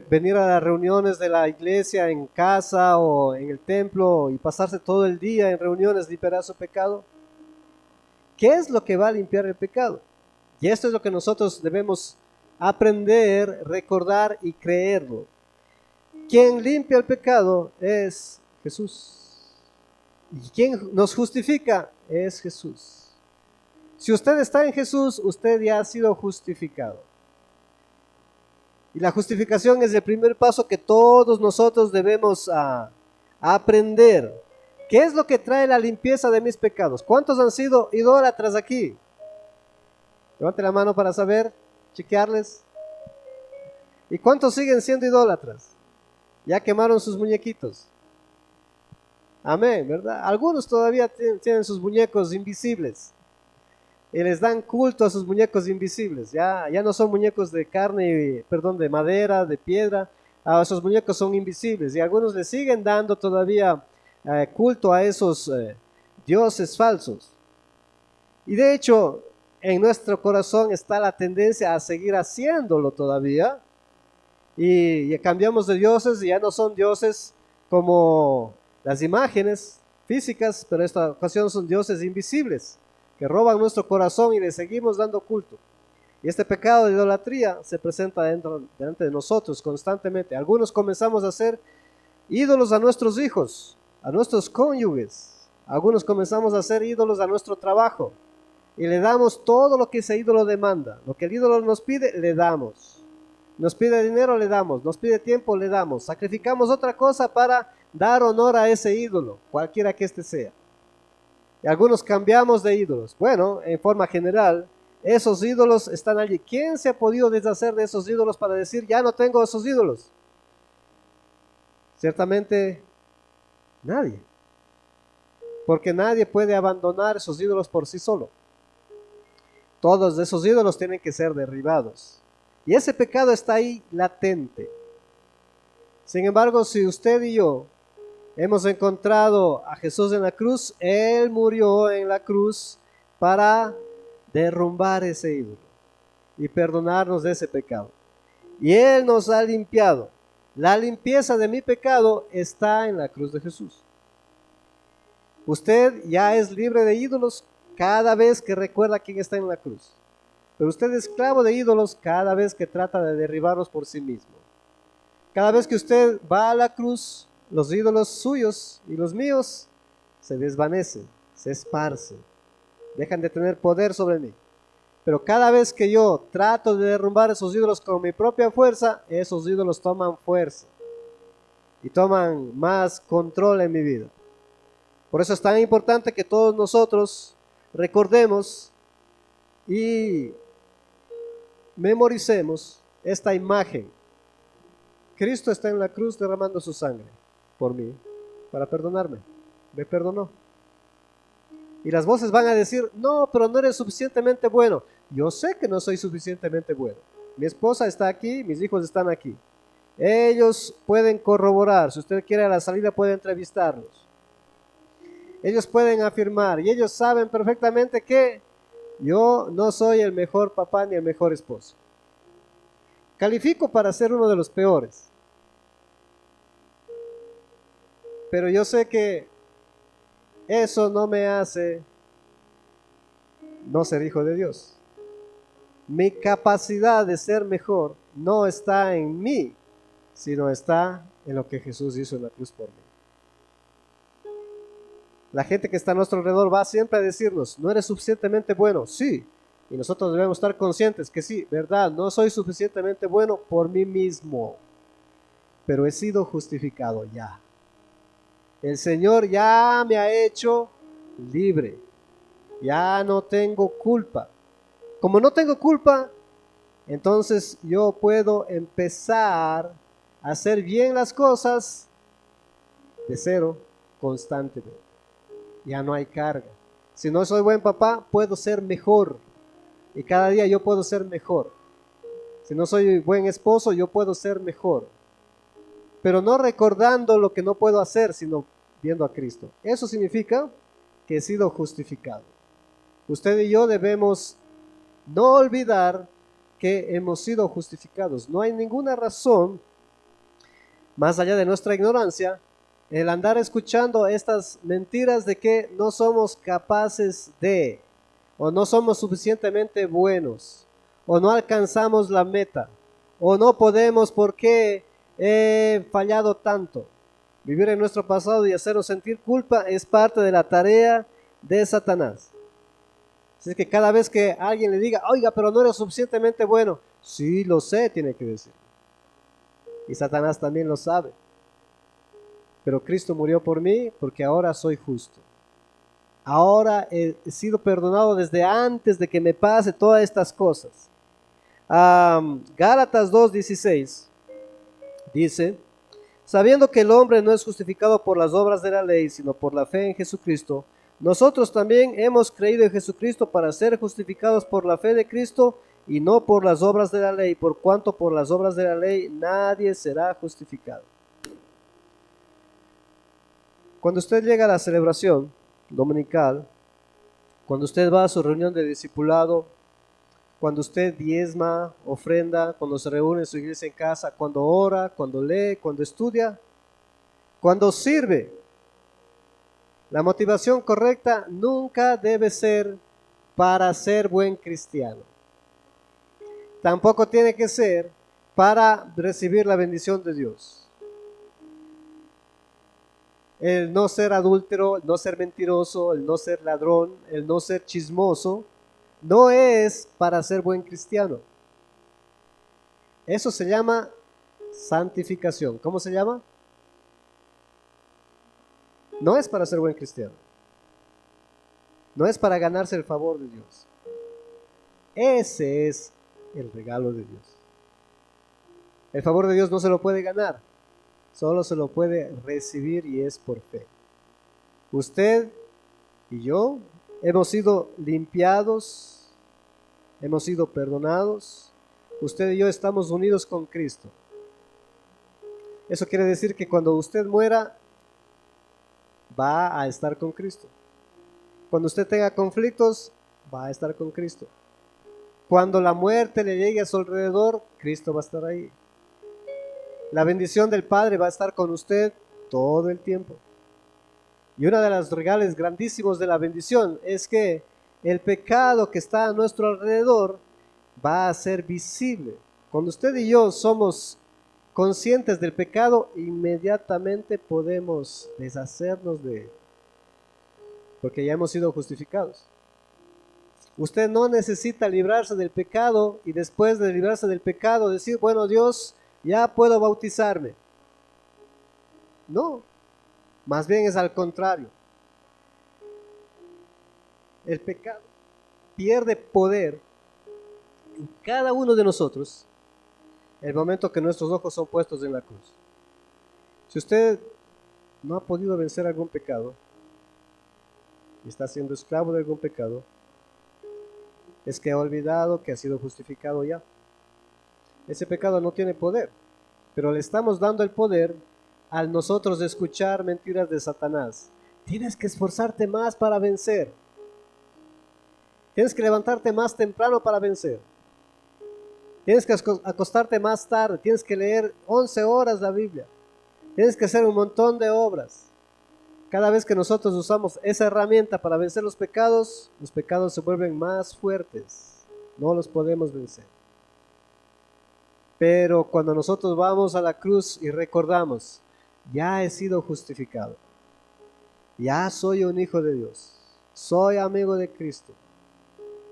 Venir a las reuniones de la iglesia en casa o en el templo y pasarse todo el día en reuniones limpiará su pecado. ¿Qué es lo que va a limpiar el pecado? Y esto es lo que nosotros debemos aprender, recordar y creerlo. Quien limpia el pecado es Jesús. Y quien nos justifica es Jesús. Si usted está en Jesús, usted ya ha sido justificado. Y la justificación es el primer paso que todos nosotros debemos aprender. ¿Qué es lo que trae la limpieza de mis pecados? ¿Cuántos han sido idólatras aquí? Levante la mano para saber, chequearles. ¿Y cuántos siguen siendo idólatras? Ya quemaron sus muñequitos. Amén, ¿verdad? Algunos todavía tienen sus muñecos invisibles. y les dan culto a sus muñecos invisibles. Ya no son muñecos de carne, perdón, de madera, de piedra. Esos muñecos son invisibles y algunos le siguen dando todavía culto a esos dioses falsos. Y de hecho, en nuestro corazón está la tendencia a seguir haciéndolo todavía. Y cambiamos de dioses y ya no son dioses como las imágenes físicas, pero en esta ocasión son dioses invisibles que roban nuestro corazón y le seguimos dando culto. Y este pecado de idolatría se presenta delante de nosotros constantemente. Algunos comenzamos a hacer ídolos a nuestros hijos, a nuestros cónyuges. Algunos comenzamos a hacer ídolos a nuestro trabajo y le damos todo lo que ese ídolo demanda. Lo que el ídolo nos pide, le damos. Nos pide dinero, le damos. Nos pide tiempo, le damos. Sacrificamos otra cosa para dar honor a ese ídolo, cualquiera que éste sea. Y algunos cambiamos de ídolos. Bueno, en forma general, esos ídolos están allí. ¿Quién se ha podido deshacer de esos ídolos para decir, ya no tengo esos ídolos? Ciertamente, nadie. Porque nadie puede abandonar esos ídolos por sí solo. Todos esos ídolos tienen que ser derribados. Y ese pecado está ahí latente. Sin embargo, si usted y yo hemos encontrado a Jesús en la cruz, Él murió en la cruz para derrumbar ese ídolo y perdonarnos de ese pecado. Y Él nos ha limpiado. La limpieza de mi pecado está en la cruz de Jesús. Usted ya es libre de ídolos cada vez que recuerda quién está en la cruz. Pero usted es esclavo de ídolos cada vez que trata de derribarlos por sí mismo. Cada vez que usted va a la cruz, los ídolos suyos y los míos se desvanecen, se esparcen, dejan de tener poder sobre mí. Pero cada vez que yo trato de derrumbar esos ídolos con mi propia fuerza, esos ídolos toman fuerza y toman más control en mi vida. Por eso es tan importante que todos nosotros recordemos y memoricemos esta imagen. Cristo está en la cruz derramando su sangre por mí, para perdonarme. Me perdonó. Y las voces van a decir, no, pero no eres suficientemente bueno. Yo sé que no soy suficientemente bueno. Mi esposa está aquí, mis hijos están aquí. Ellos pueden corroborar, si usted quiere a la salida puede entrevistarlos. Ellos pueden afirmar y ellos saben perfectamente que yo no soy el mejor papá ni el mejor esposo. Califico para ser uno de los peores. Pero yo sé que eso no me hace no ser hijo de Dios. Mi capacidad de ser mejor no está en mí, sino está en lo que Jesús hizo en la cruz por mí. La gente que está a nuestro alrededor va siempre a decirnos, no eres suficientemente bueno. Sí, y nosotros debemos estar conscientes que sí, verdad, no soy suficientemente bueno por mí mismo, pero he sido justificado ya. El Señor ya me ha hecho libre, ya no tengo culpa. Como no tengo culpa, entonces yo puedo empezar a hacer bien las cosas de cero constantemente. Ya no hay carga. Si no soy buen papá, puedo ser mejor. Y cada día yo puedo ser mejor. Si no soy buen esposo, yo puedo ser mejor. Pero no recordando lo que no puedo hacer, sino viendo a Cristo. Eso significa que he sido justificado. Usted y yo debemos no olvidar que hemos sido justificados. No hay ninguna razón, más allá de nuestra ignorancia, el andar escuchando estas mentiras de que no somos capaces de, o no somos suficientemente buenos, o no alcanzamos la meta, o no podemos porque he fallado tanto. Vivir en nuestro pasado y hacernos sentir culpa es parte de la tarea de Satanás. Así que cada vez que alguien le diga, oiga, pero no eres suficientemente bueno, sí lo sé, tiene que decir. Y Satanás también lo sabe. Pero Cristo murió por mí porque ahora soy justo. Ahora he sido perdonado desde antes de que me pase todas estas cosas. Gálatas 2:16 dice, sabiendo que el hombre no es justificado por las obras de la ley, sino por la fe en Jesucristo, Nosotros también hemos creído en Jesucristo para ser justificados por la fe de Cristo y no por las obras de la ley, por cuanto por las obras de la ley nadie será justificado. Cuando usted llega a la celebración dominical, cuando usted va a su reunión de discipulado, cuando usted diezma, ofrenda, cuando se reúne en su iglesia en casa, cuando ora, cuando lee, cuando estudia, cuando sirve, la motivación correcta nunca debe ser para ser buen cristiano. Tampoco tiene que ser para recibir la bendición de Dios. El no ser adúltero, el no ser mentiroso, el no ser ladrón, el no ser chismoso, no es para ser buen cristiano. Eso se llama santificación. ¿Cómo se llama? No es para ser buen cristiano. No es para ganarse el favor de Dios. Ese es el regalo de Dios. El favor de Dios no se lo puede ganar, solo se lo puede recibir y es por fe. Usted y yo hemos sido limpiados, hemos sido perdonados. Usted y yo estamos unidos con Cristo. Eso quiere decir que cuando usted muera, va a estar con Cristo. Cuando usted tenga conflictos, va a estar con Cristo. Cuando la muerte le llegue a su alrededor, Cristo va a estar ahí. La bendición del Padre va a estar con usted todo el tiempo. Y una de las regalos grandísimos de la bendición es que el pecado que está a nuestro alrededor va a ser visible. Cuando usted y yo somos conscientes del pecado, inmediatamente podemos deshacernos de él, porque ya hemos sido justificados. Usted no necesita librarse del pecado y después de librarse del pecado decir, bueno, Dios, ya puedo bautizarme. No, más bien es al contrario. El pecado pierde poder en cada uno de nosotros el momento que nuestros ojos son puestos en la cruz. Si usted no ha podido vencer algún pecado y está siendo esclavo de algún pecado, es que ha olvidado que ha sido justificado ya. Ese pecado no tiene poder, pero le estamos dando el poder al nosotros escuchar mentiras de Satanás. Tienes que esforzarte más para vencer. Tienes que levantarte más temprano para vencer. Tienes que acostarte más tarde. Tienes que leer 11 horas la Biblia. Tienes que hacer un montón de obras. Cada vez que nosotros usamos esa herramienta para vencer los pecados se vuelven más fuertes. No los podemos vencer. Pero cuando nosotros vamos a la cruz y recordamos, ya he sido justificado. Ya soy un hijo de Dios. Soy amigo de Cristo.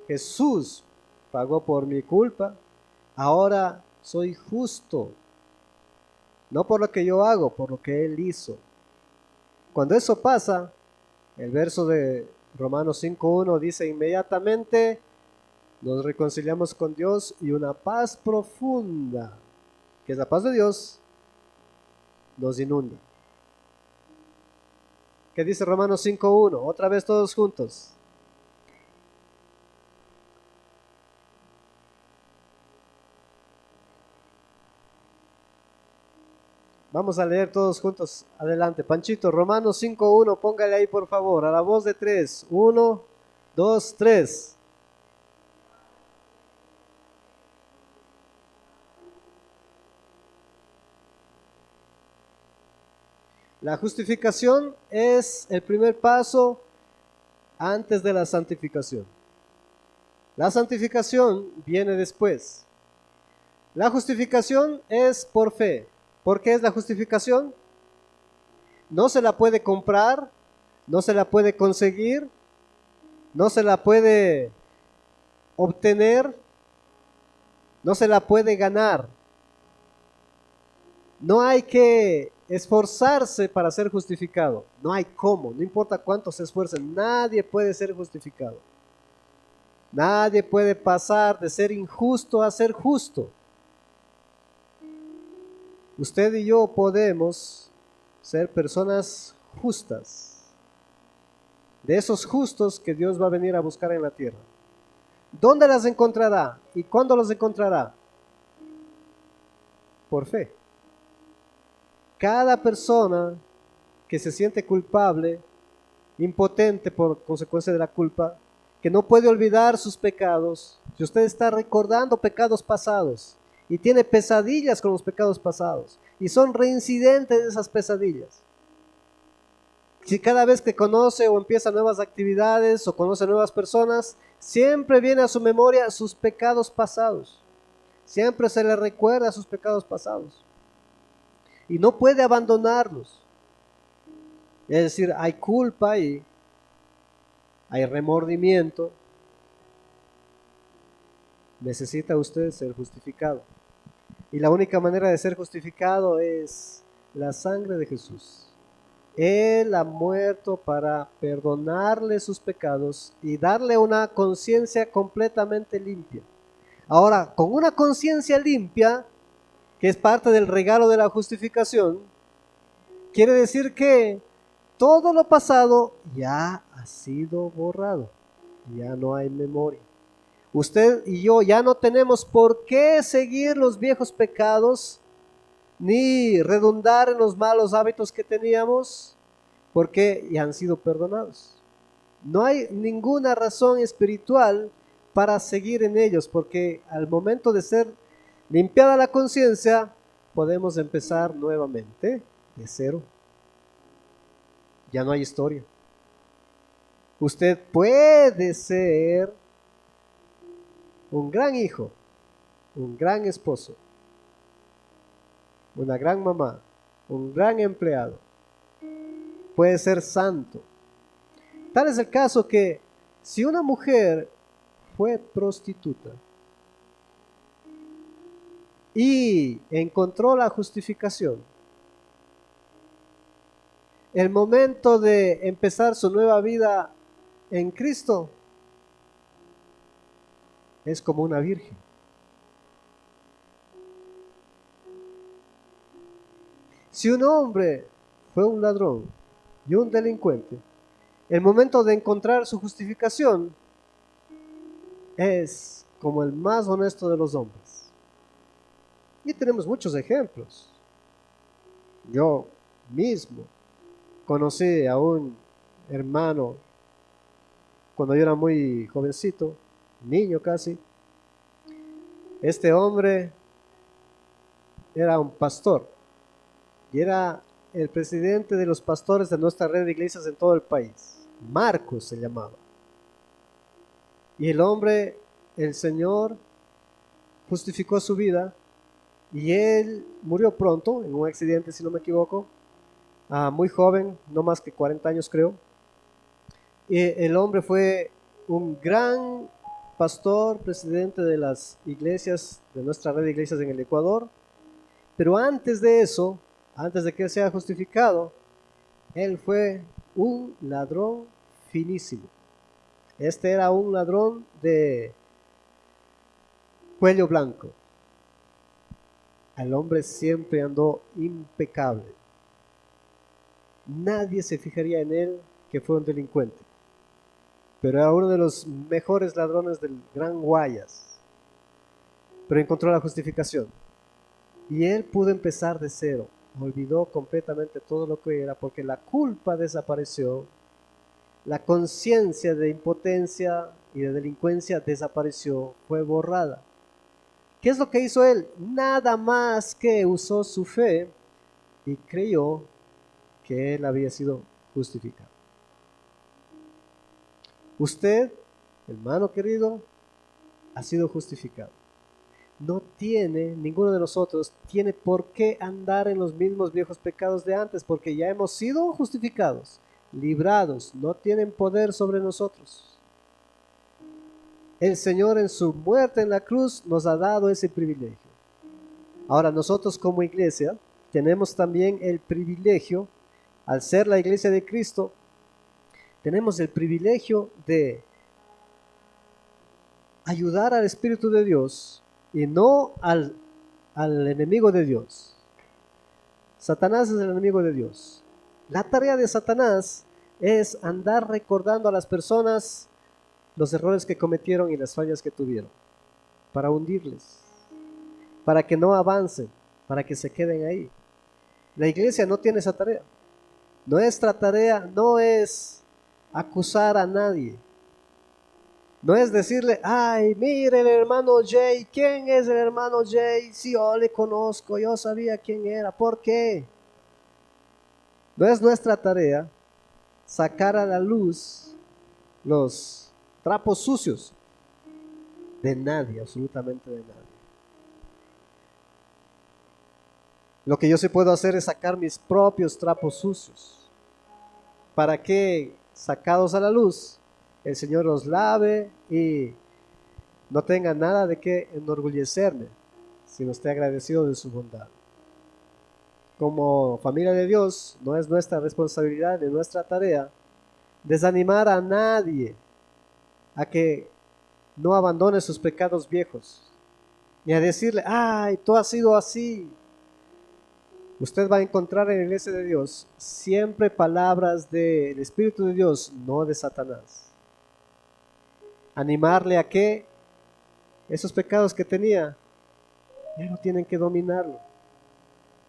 Jesús pagó por mi culpa. Ahora soy justo. No por lo que yo hago, por lo que Él hizo. Cuando eso pasa, el verso de Romanos 5:1 dice, inmediatamente nos reconciliamos con Dios y una paz profunda, que es la paz de Dios, nos inunda. ¿Qué dice Romanos 5:1? Otra vez todos juntos. Vamos a leer todos juntos. Adelante, Panchito, Romanos 5:1, póngale ahí por favor, a la voz de 3. 1, 2, 3. La justificación es el primer paso antes de la santificación. La santificación viene después. La justificación es por fe. ¿Por qué es la justificación? No se la puede comprar, no se la puede conseguir, no se la puede obtener, no se la puede ganar. No hay que esforzarse para ser justificado. No hay cómo, no importa cuánto se esfuercen, nadie puede ser justificado. Nadie puede pasar de ser injusto a ser justo. Usted y yo podemos ser personas justas. de esos justos que Dios va a venir a buscar en la tierra. ¿Dónde las encontrará? ¿Y cuándo las encontrará? Por fe. Cada persona que se siente culpable, impotente por consecuencia de la culpa, que no puede olvidar sus pecados, si usted está recordando pecados pasados y tiene pesadillas con los pecados pasados y son reincidentes esas pesadillas, si cada vez que conoce o empieza nuevas actividades o conoce nuevas personas, siempre viene a su memoria sus pecados pasados, siempre se le recuerda sus pecados pasados y no puede abandonarlos. Es decir, hay culpa y hay remordimiento. Necesita usted ser justificado. Y la única manera de ser justificado es la sangre de Jesús. Él ha muerto para perdonarle sus pecados y darle una conciencia completamente limpia. Ahora, con una conciencia limpia, que es parte del regalo de la justificación, quiere decir que todo lo pasado ya ha sido borrado, ya no hay memoria. Usted y yo ya no tenemos por qué seguir los viejos pecados, ni redundar en los malos hábitos que teníamos, porque ya han sido perdonados. No hay ninguna razón espiritual para seguir en ellos, porque al momento de ser limpiada la conciencia, podemos empezar nuevamente de cero. Ya no hay historia. Usted puede ser un gran hijo, un gran esposo, una gran mamá, un gran empleado. Puede ser santo. Tal es el caso que si una mujer fue prostituta y encontró la justificación, el momento de empezar su nueva vida en Cristo es como una virgen. Si un hombre fue un ladrón y un delincuente, el momento de encontrar su justificación es como el más honesto de los hombres. Y tenemos muchos ejemplos. Yo mismo conocí a un hermano cuando yo era muy jovencito, niño casi. Este hombre era un pastor y era el presidente de los pastores de nuestra red de iglesias en todo el país. Marcos se llamaba. Y el hombre, el Señor, justificó su vida y él murió pronto en un accidente, si no me equivoco, muy joven, no más que 40 años creo. Y el hombre fue un gran pastor, presidente de las iglesias, de nuestra red de iglesias en el Ecuador. Pero antes de eso, antes de que él sea justificado, él fue un ladrón finísimo. Este era un ladrón de cuello blanco. El hombre siempre andó impecable. Nadie se fijaría en él que fue un delincuente. Pero era uno de los mejores ladrones del Gran Guayas. Pero encontró la justificación. Y él pudo empezar de cero. Olvidó completamente todo lo que era porque la culpa desapareció. La conciencia de impotencia y de delincuencia desapareció, fue borrada. ¿Qué es lo que hizo él? Nada más que usó su fe y creyó que él había sido justificado. Usted, hermano querido, ha sido justificado. No tiene, ninguno de nosotros tiene por qué andar en los mismos viejos pecados de antes, porque ya hemos sido justificados, librados, no tienen poder sobre nosotros. El Señor en su muerte en la cruz nos ha dado ese privilegio. Ahora nosotros como iglesia tenemos también el privilegio, al ser la iglesia de Cristo, tenemos el privilegio de ayudar al Espíritu de Dios y no al enemigo de Dios. Satanás es el enemigo de Dios. La tarea de Satanás es andar recordando a las personas los errores que cometieron y las fallas que tuvieron, para hundirles, para que no avancen, para que se queden ahí. La iglesia no tiene esa tarea. Nuestra tarea no es acusar a nadie. No es decirle, ay, mire el hermano Jay, ¿quién es el hermano Jay? Si yo le conozco, yo sabía quién era, ¿por qué? No es nuestra tarea sacar a la luz los trapos sucios de nadie, absolutamente de nadie. Lo que yo sí puedo hacer es sacar mis propios trapos sucios, para que, sacados a la luz, el Señor los lave y no tenga nada de qué enorgullecerme, sino esté agradecido de su bondad. Como familia de Dios, no es nuestra responsabilidad ni nuestra tarea desanimar a nadie a que no abandone sus pecados viejos, ni a decirle, ay, tú has sido así. Usted va a encontrar en la iglesia de Dios siempre palabras del Espíritu de Dios, no de Satanás. Animarle a que esos pecados que tenía ya no tienen que dominarlo.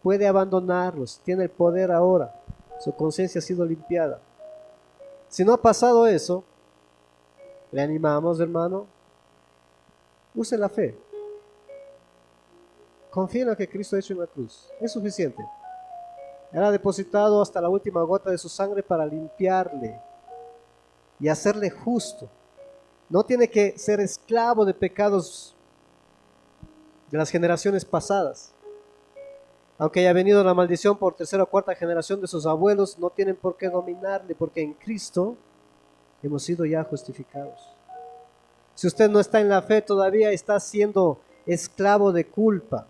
Puede abandonarlos, tiene el poder ahora. Su conciencia ha sido limpiada. Si no ha pasado eso, le animamos, hermano, use la fe. Confía en lo que Cristo ha hecho en la cruz. Es suficiente. Él ha depositado hasta la última gota de su sangre para limpiarle y hacerle justo. No tiene que ser esclavo de pecados de las generaciones pasadas. Aunque haya venido la maldición por tercera o cuarta generación de sus abuelos, no tienen por qué dominarle, porque en Cristo hemos sido ya justificados. Si usted no está en la fe todavía, está siendo esclavo de culpa.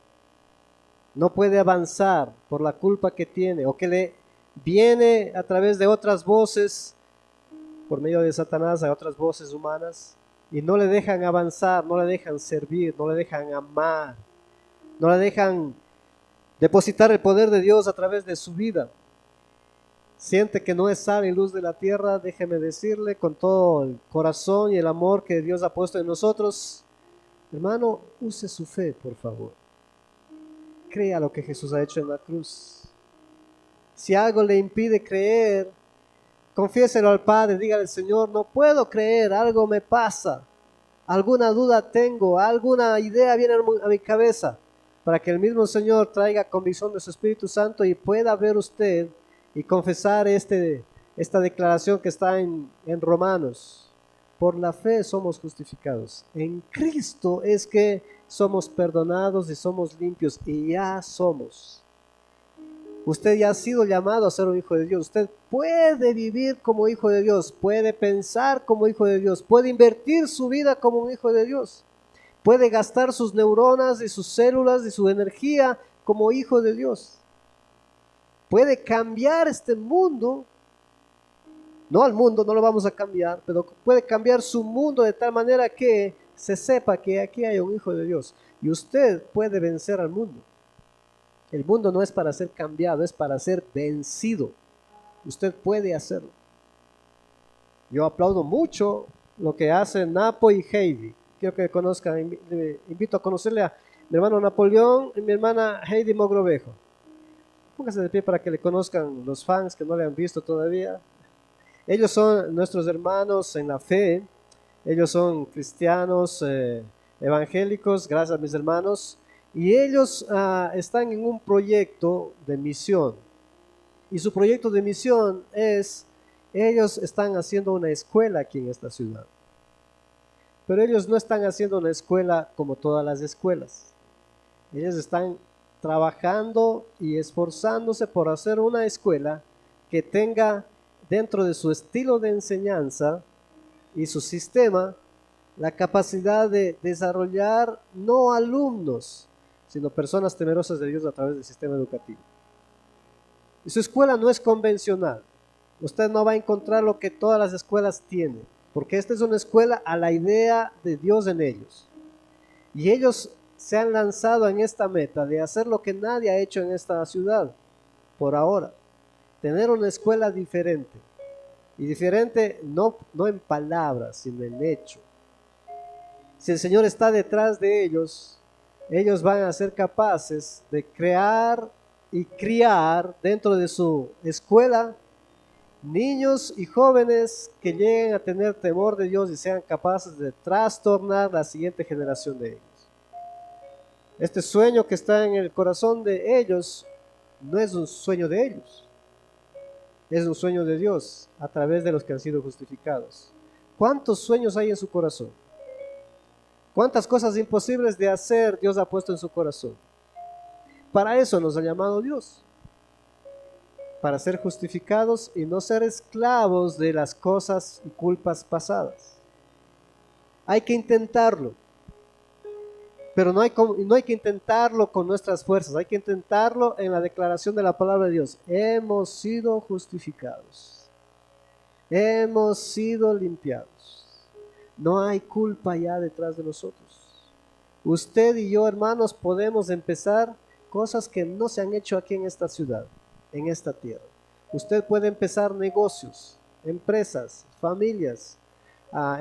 No puede avanzar por la culpa que tiene o que le viene a través de otras voces, por medio de Satanás, a otras voces humanas, y no le dejan avanzar, no le dejan servir, no le dejan amar, no le dejan depositar el poder de Dios a través de su vida. Siente que no es sal y luz de la tierra, déjeme decirle con todo el corazón y el amor que Dios ha puesto en nosotros, hermano, use su fe, por favor. Crea lo que Jesús ha hecho en la cruz. Si algo le impide creer, confiéselo al Padre, dígale al Señor, no puedo creer, algo me pasa, alguna duda tengo, alguna idea viene a mi cabeza, para que el mismo Señor traiga convicción de su Espíritu Santo y pueda ver usted y confesar esta declaración que está en Romanos. Por la fe somos justificados. En Cristo es que somos perdonados y somos limpios y ya somos. Usted ya ha sido llamado a ser un hijo de Dios. Usted puede vivir como hijo de Dios, puede pensar como hijo de Dios, puede invertir su vida como un hijo de Dios, puede gastar sus neuronas y sus células y su energía como hijo de Dios. Puede cambiar este mundo, no al mundo, no lo vamos a cambiar, pero puede cambiar su mundo de tal manera que se sepa que aquí hay un hijo de Dios. Y usted puede vencer al mundo. El mundo no es para ser cambiado, es para ser vencido. Usted puede hacerlo. Yo aplaudo mucho lo que hacen Napo y Heidi. Quiero que conozcan, le invito a conocerle a mi hermano Napoleón y mi hermana Heidi Mogrovejo. Póngase de pie para que le conozcan los fans que no le han visto todavía. Ellos son nuestros hermanos en la fe. Ellos son cristianos evangélicos, gracias a mis hermanos. Y ellos están en un proyecto de misión. Y su proyecto de misión es, ellos están haciendo una escuela aquí en esta ciudad. Pero ellos no están haciendo una escuela como todas las escuelas. Ellos están trabajando y esforzándose por hacer una escuela que tenga dentro de su estilo de enseñanza y su sistema la capacidad de desarrollar no alumnos, sino personas temerosas de Dios a través del sistema educativo. Y su escuela no es convencional. Usted no va a encontrar lo que todas las escuelas tienen, porque esta es una escuela a la idea de Dios en ellos. Y ellos se han lanzado en esta meta de hacer lo que nadie ha hecho en esta ciudad, por ahora. Tener una escuela diferente. Y diferente no en palabras, sino en hecho. Si el Señor está detrás de ellos, ellos van a ser capaces de crear y criar dentro de su escuela niños y jóvenes que lleguen a tener temor de Dios y sean capaces de trastornar la siguiente generación de ellos. Este sueño que está en el corazón de ellos no es un sueño de ellos, es un sueño de Dios a través de los que han sido justificados. ¿Cuántos sueños hay en su corazón? ¿Cuántas cosas imposibles de hacer Dios ha puesto en su corazón? Para eso nos ha llamado Dios, para ser justificados y no ser esclavos de las cosas y culpas pasadas. Hay que intentarlo, pero no hay que intentarlo con nuestras fuerzas, hay que intentarlo en la declaración de la palabra de Dios. Hemos sido justificados, hemos sido limpiados, no hay culpa ya detrás de nosotros. Usted y yo, hermanos, podemos empezar cosas que no se han hecho aquí en esta ciudad, en esta tierra. Usted puede empezar negocios, empresas, familias,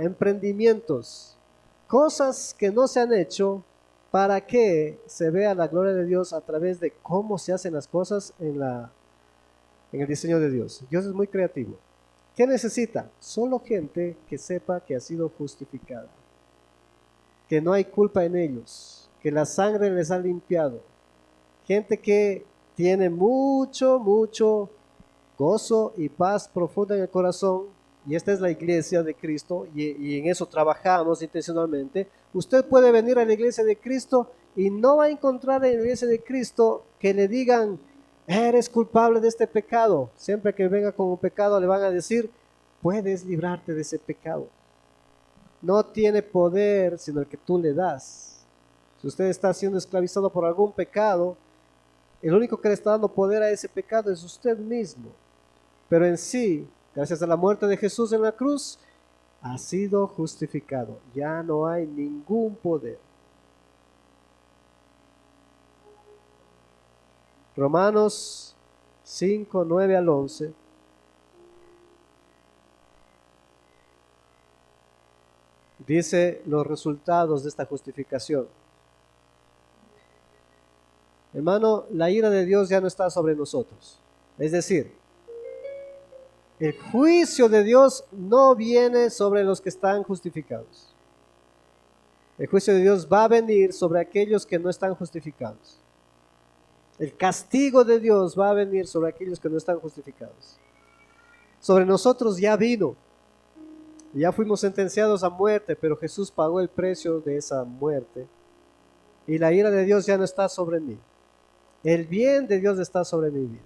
emprendimientos, cosas que no se han hecho para que se vea la gloria de Dios a través de cómo se hacen las cosas en el diseño de Dios. Dios es muy creativo. ¿Qué necesita? Solo gente que sepa que ha sido justificada, que no hay culpa en ellos, que la sangre les ha limpiado. Gente que tiene mucho gozo y paz profunda en el corazón, y esta es la iglesia de Cristo, y en eso trabajamos intencionalmente. Usted puede venir a la iglesia de Cristo y no va a encontrar en la iglesia de Cristo que le digan, eres culpable de este pecado. Siempre que venga con un pecado le van a decir, puedes librarte de ese pecado. No tiene poder sino el que tú le das. Si usted está siendo esclavizado por algún pecado, el único que le está dando poder a ese pecado es usted mismo. Pero en sí, gracias a la muerte de Jesús en la cruz, ha sido justificado. Ya no hay ningún poder. Romanos 5, 9 al 11. Dice los resultados de esta justificación. Hermano, la ira de Dios ya no está sobre nosotros. Es decir, el juicio de Dios no viene sobre los que están justificados. El juicio de Dios va a venir sobre aquellos que no están justificados. El castigo de Dios va a venir sobre aquellos que no están justificados. Sobre nosotros ya vino. Ya fuimos sentenciados a muerte, pero Jesús pagó el precio de esa muerte. Y la ira de Dios ya no está sobre mí. El bien de Dios está sobre mi vida.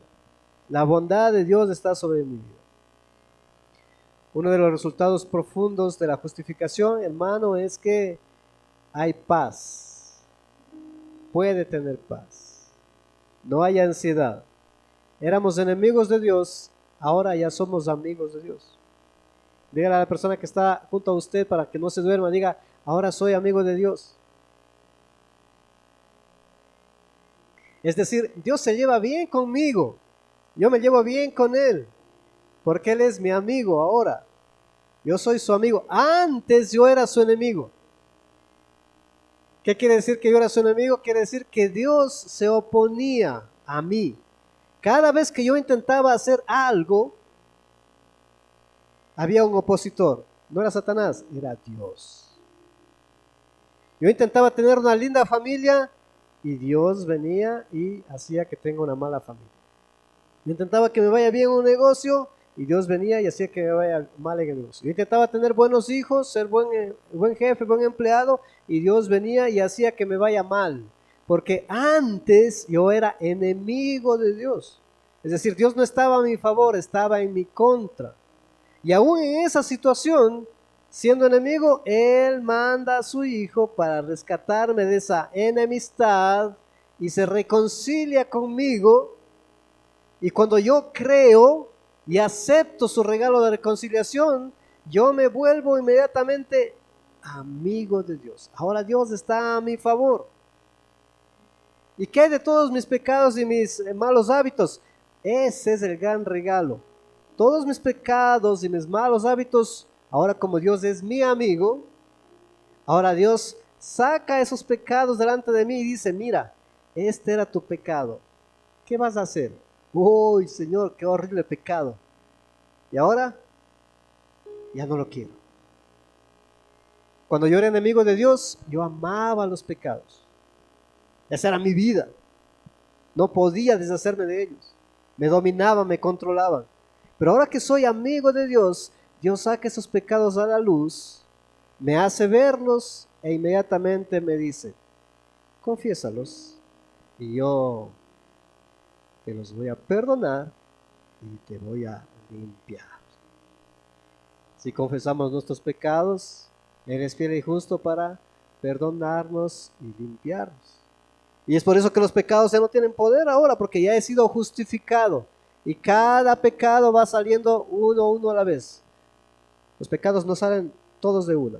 La bondad de Dios está sobre mi vida. Uno de los resultados profundos de la justificación, hermano, es que hay paz. Puede tener paz. No hay ansiedad. Éramos enemigos de Dios, ahora ya somos amigos de Dios. Dígale a la persona que está junto a usted para que no se duerma, diga, ahora soy amigo de Dios. Es decir, Dios se lleva bien conmigo, yo me llevo bien con Él, porque Él es mi amigo ahora. Yo soy su amigo. Antes yo era su enemigo. ¿Qué quiere decir que yo era su enemigo? Quiere decir que Dios se oponía a mí. Cada vez que yo intentaba hacer algo, había un opositor. No era Satanás, era Dios. Yo intentaba tener una linda familia y Dios venía y hacía que tenga una mala familia. Yo intentaba que me vaya bien un negocio y Dios venía y hacía que me vaya mal en el negocio. Yo intentaba tener buenos hijos, ser buen jefe, buen empleado, y Dios venía y hacía que me vaya mal. Porque antes yo era enemigo de Dios. Es decir, Dios no estaba a mi favor, estaba en mi contra. Y aún en esa situación, siendo enemigo, Él manda a su Hijo para rescatarme de esa enemistad y se reconcilia conmigo. Y cuando yo creo y acepto su regalo de reconciliación, yo me vuelvo inmediatamente amigo de Dios. Ahora Dios está a mi favor. ¿Y qué hay de todos mis pecados y mis malos hábitos? Ese es el gran regalo. todos mis pecados y mis malos hábitos, ahora como Dios es mi amigo, ahora Dios saca esos pecados delante de mí y dice, mira, este era tu pecado. ¿Qué vas a hacer? Uy, Señor, qué horrible pecado. Y ahora ya no lo quiero. Cuando yo era enemigo de Dios, yo amaba los pecados. Esa era mi vida. No podía deshacerme de ellos. Me dominaban, me controlaban. Pero ahora que soy amigo de Dios, Dios saca esos pecados a la luz, me hace verlos e inmediatamente me dice, confiésalos y yo te los voy a perdonar y te voy a limpiar. Si confesamos nuestros pecados, Él es fiel y justo para perdonarnos y limpiarnos. Y es por eso que los pecados ya no tienen poder ahora, porque ya he sido justificado. Y cada pecado va saliendo uno a la vez. Los pecados no salen todos de una.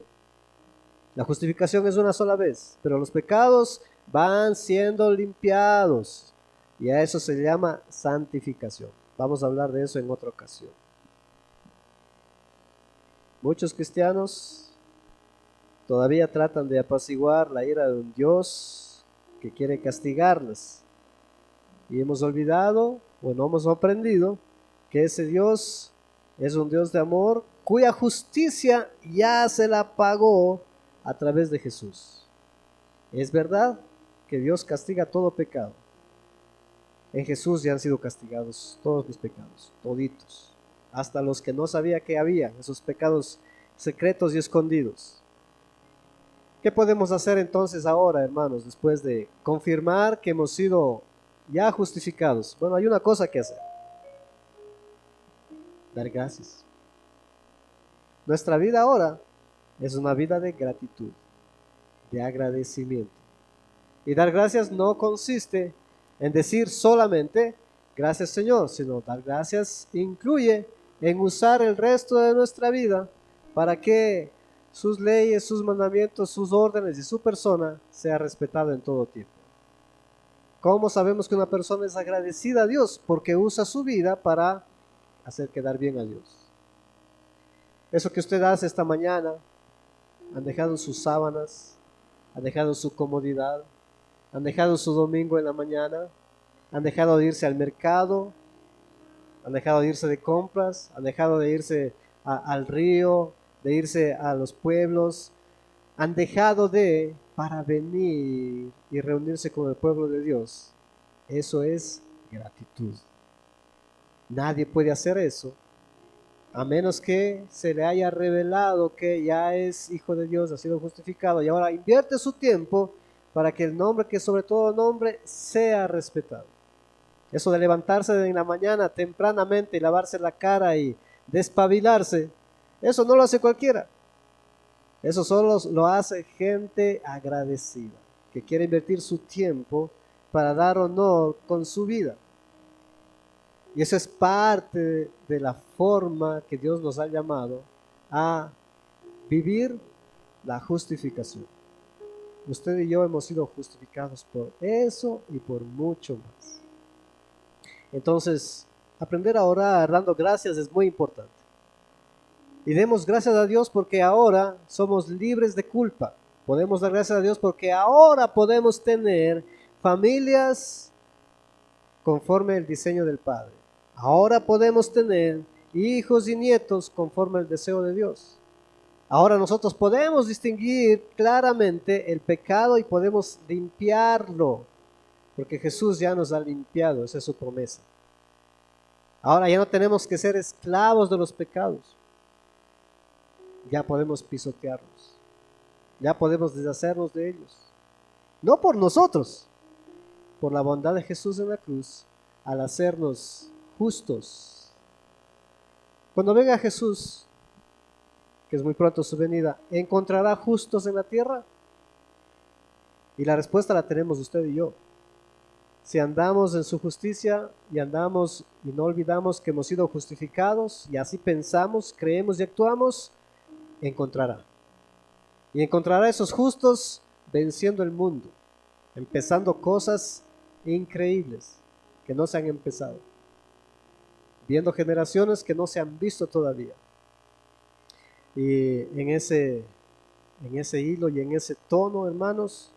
La justificación es una sola vez, pero los pecados van siendo limpiados. Y a eso se llama santificación. Vamos a hablar de eso en otra ocasión. Muchos cristianos todavía tratan de apaciguar la ira de un Dios que quiere castigarles. Y hemos olvidado o no hemos aprendido que ese Dios es un Dios de amor cuya justicia ya se la pagó a través de Jesús. Es verdad que Dios castiga todo pecado. En Jesús ya han sido castigados todos mis pecados, toditos, hasta los que no sabía que había, esos pecados secretos y escondidos. ¿Qué podemos hacer entonces ahora, hermanos, después de confirmar que hemos sido ya justificados? Bueno, hay una cosa que hacer. Dar gracias. Nuestra vida ahora es una vida de gratitud, de agradecimiento. Y dar gracias no consiste en decir solamente gracias Señor, sino dar gracias incluye en usar el resto de nuestra vida para que sus leyes, sus mandamientos, sus órdenes y su persona sea respetada en todo tiempo. ¿Cómo sabemos que una persona es agradecida a Dios? Porque usa su vida para hacer quedar bien a Dios. Eso que usted hace esta mañana, han dejado sus sábanas, han dejado su comodidad, han dejado su domingo en la mañana, han dejado de irse al mercado, han dejado de irse de compras, han dejado de irse al río, de irse a los pueblos, han dejado de para venir y reunirse con el pueblo de Dios. Eso es gratitud. Nadie puede hacer eso a menos que se le haya revelado que ya es hijo de Dios, ha sido justificado y ahora invierte su tiempo para que el nombre, que sobre todo nombre, sea respetado. Eso de levantarse en la mañana tempranamente y lavarse la cara y despabilarse, eso no lo hace cualquiera. Eso solo lo hace gente agradecida, que quiere invertir su tiempo para dar honor con su vida. Y eso es parte de la forma que Dios nos ha llamado a vivir la justificación. Usted y yo hemos sido justificados por eso y por mucho más. Entonces, aprender a orar dando gracias es muy importante. Y demos gracias a Dios porque ahora somos libres de culpa. Podemos dar gracias a Dios porque ahora podemos tener familias conforme al diseño del Padre. Ahora podemos tener hijos y nietos conforme al deseo de Dios. Ahora nosotros podemos distinguir claramente el pecado y podemos limpiarlo, porque Jesús ya nos ha limpiado, esa es su promesa. Ahora ya no tenemos que ser esclavos de los pecados. Ya podemos pisotearlos. Ya podemos deshacernos de ellos. No por nosotros, por la bondad de Jesús en la cruz, al hacernos justos. Cuando venga Jesús, que es muy pronto su venida, ¿encontrará justos en la tierra? Y la respuesta la tenemos usted y yo. Si andamos en su justicia y andamos y no olvidamos que hemos sido justificados y así pensamos, creemos y actuamos, encontrará. Y encontrará esos justos venciendo el mundo, empezando cosas increíbles que no se han empezado. viendo generaciones que no se han visto todavía. Y en ese hilo y en ese tono, hermanos,